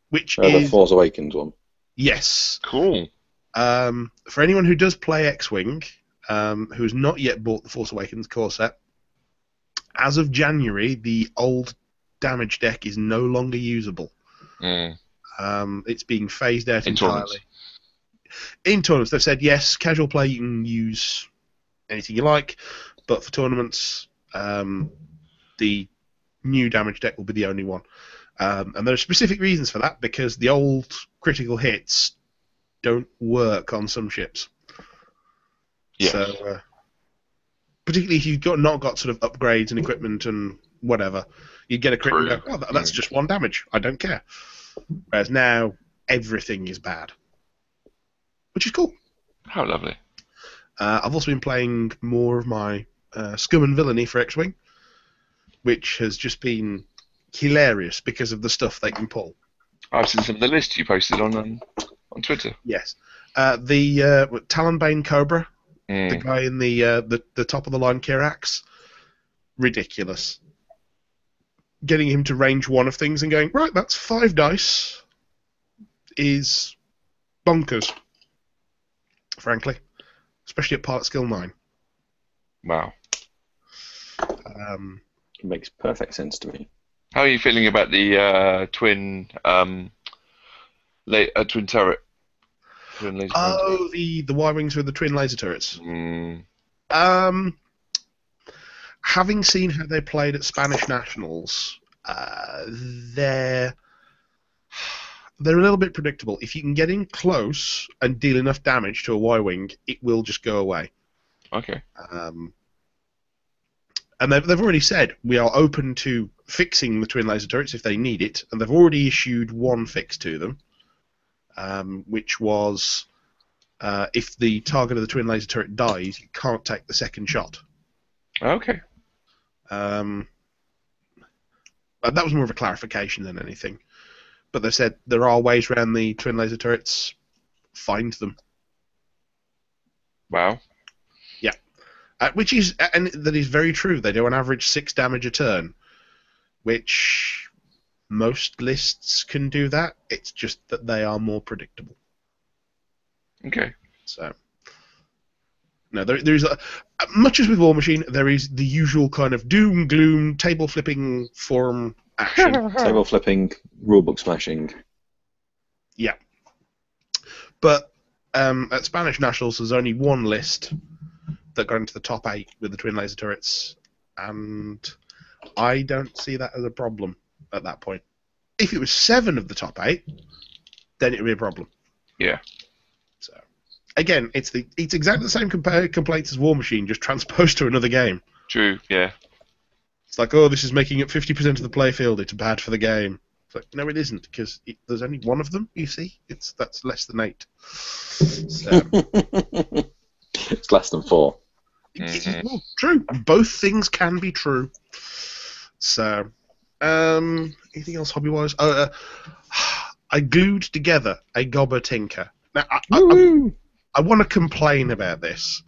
which is... the Force Awakens one? Yes. Cool. For anyone who does play X-Wing... who has not yet bought the Force Awakens core set, as of January, the old damage deck is no longer usable. It's being phased out entirely. In tournaments, they've said, yes, casual play, you can use anything you like, but for tournaments, the new damage deck will be the only one. And there are specific reasons for that, because the old critical hits don't work on some ships. Yes. So, particularly if you've not got sort of upgrades and equipment and whatever, you get a crit and go, that's just 1 damage. I don't care. Whereas now, everything is bad. Which is cool. How lovely. I've also been playing more of my Scum and Villainy for X-Wing, which has just been hilarious because of the stuff they can pull. I've seen some of the lists you posted on Twitter. Yes. The Talonbane Cobra, the guy in the top of the line Kirax, ridiculous. Getting him to range 1 of things and going, right, that's 5 dice, is bonkers, frankly. Especially at Pilot Skill 9. Wow. It makes perfect sense to me. How are you feeling about the twin turret? Twin laser turret? The Y-Wings with the twin laser turrets. Having seen how they played at Spanish Nationals, they're a little bit predictable. If you can get in close and deal enough damage to a Y-Wing, it will just go away. Okay. And they've already said we are open to fixing the twin laser turrets if they need it, and they've already issued 1 fix to them, which was if the target of the twin laser turret dies, you can't take the second shot. Okay. But that was more of a clarification than anything. but they said there are ways around the twin laser turrets. Find them. Wow. Yeah, which is and that is very true. They do an average 6 damage a turn, which most lists can do that. It's just that they are more predictable. Okay. So, no, there's much as with War Machine, there is the usual kind of doom, gloom, table flipping form action. Table flipping, rulebook smashing. Yeah. But at Spanish Nationals, there's only one list that got into the top 8 with the twin laser turrets, and I don't see that as a problem at that point. If it was 7 of the top 8, then it would be a problem. Yeah. So, again, it's exactly the same complaints as War Machine, just transposed to another game. True. Yeah. It's like, oh, this is making up 50% of the playfield. It's bad for the game. It's like, no, it isn't, because there's only one of them. You see, that's less than 8. So, It's less than 4. well, true. Both things can be true. So, anything else hobby-wise? I glued together a Gobber Tinker. Now, I want to complain about this,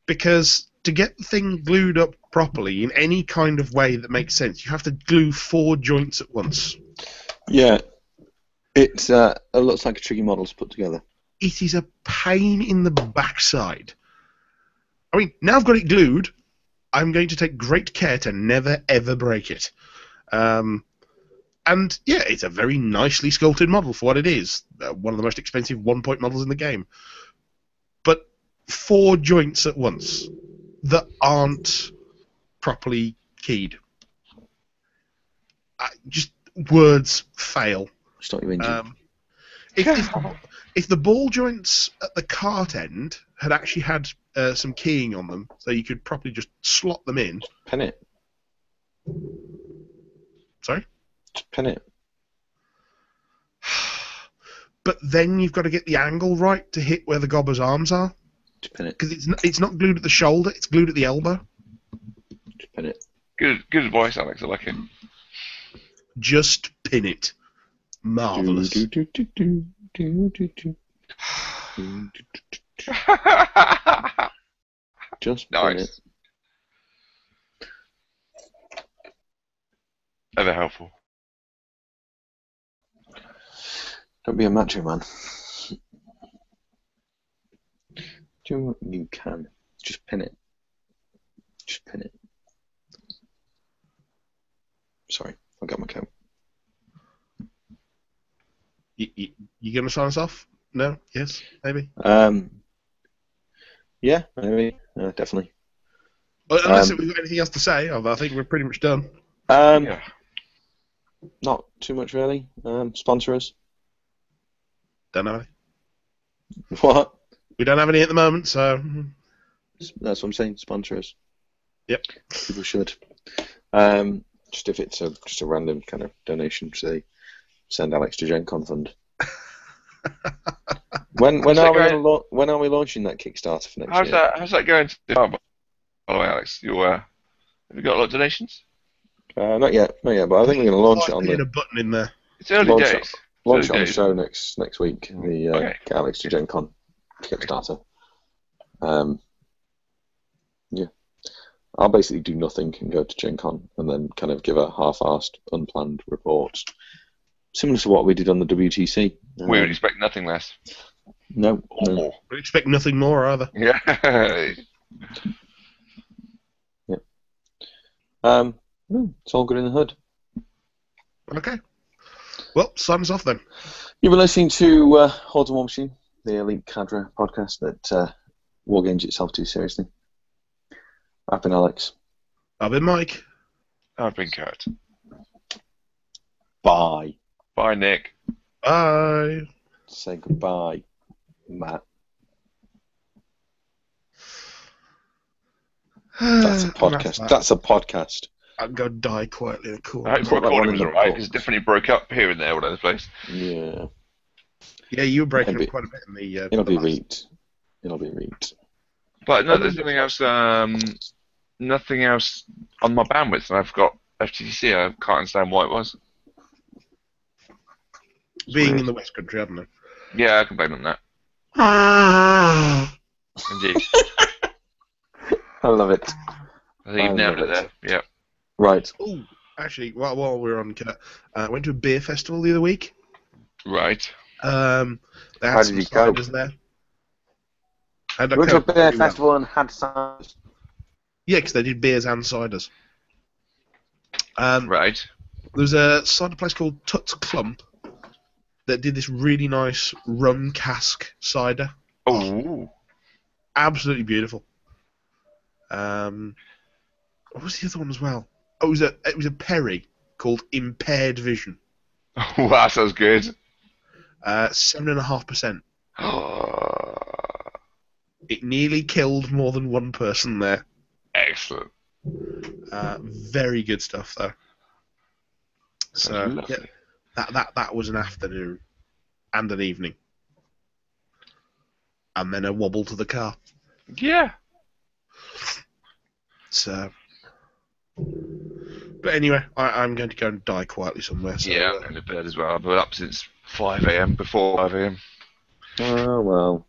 because to get the thing glued up properly in any kind of way that makes sense, you have to glue 4 joints at once. Yeah. It looks like a tricky model to put together. It is a pain in the backside. I mean, now I've got it glued, I'm going to take great care to never, ever break it. And, yeah, it's a very nicely sculpted model for what it is. One of the most expensive one-point models in the game. But 4 joints at once that aren't properly keyed. Just words fail. It's not your engine. If the ball joints at the cart end had actually had some keying on them, so you could properly just slot them in. Pin it. Sorry? Just pin it. But then you've got to get the angle right to hit where the Gobber's arms are. Just pin it. Because it's not glued at the shoulder, it's glued at the elbow. Just pin it. Good advice, Alex. I like it. Just pin it. Marvellous. Just pin Nice. it. Ever helpful. Don't be a macho man. Do what you can. Just pin it. Just pin it. Sorry, I got my coat. You going to sign us off? No? Yes? Maybe? Yeah, maybe. Definitely. Well, unless we've got anything else to say, I think we're pretty much done. Yeah. Not too much really. Sponsor us. Don't have any. What? We don't have any at the moment, so... That's what I'm saying. Sponsor us. Yep. People should. Just if it's just a random kind of donation, say, send Alex to Gen Con Fund. When are we launching that Kickstarter for next year? How's that going? By the way, Alex, have you got a lot of donations? Not yet, but I think we're going to launch it on a button in there. It's early days. Launch it on the show next week. The Get Alex to Gen Con Kickstarter. Yeah. I'll basically do nothing and go to Gen Con and then kind of give a half-assed, unplanned report. Similar to what we did on the WTC. We would expect nothing less. No. More. We expect nothing more, either. Yeah. Yeah. It's all good in the hood. Okay. Well, sign us off then. You've been listening to Hordes of War Machine, the Elite Cadre podcast that wargames itself too seriously. I've been Alex. I've been Mike. I've been Kurt. Bye. Bye, Nick. Bye. Say goodbye, Matt. That's a podcast. That's a podcast. I'm going to die quietly in a corner. I hope Put that one recording in was the alright, box. because it definitely broke up here and there all over the place. Yeah. Yeah, you were breaking Maybe. up quite a bit in the... It'll be last- reaped. It'll be reaped. But no, there's nothing else on my bandwidth, and I've got FTC. I can't understand why it was. being weird. in the West Country, I don't know. Yeah, I can blame on that. Indeed. I love it. I think you've nailed it there. Yeah. Right. Oh, actually, while we're on, I went to a beer festival the other week. Right. They had How some did you go? ciders there. And You went to a beer very well. festival and had some. Yeah, because they did beers and ciders. Right. There was a cider place called Tut's Clump that did this really nice rum cask cider. Oh. Absolutely beautiful. What was the other one as well? Oh, it was a Perry called Impaired Vision. Wow, that sounds good. 7.5%. It nearly killed more than one person there. Excellent. Very good stuff though. So Sounds yeah, lovely. that was an afternoon and an evening, and then a wobble to the car. Yeah. So, but anyway, I'm going to go and die quietly somewhere. So, Yeah, I'm going to bed as well. I've been up since 5 a.m. before 5 a.m. Oh well.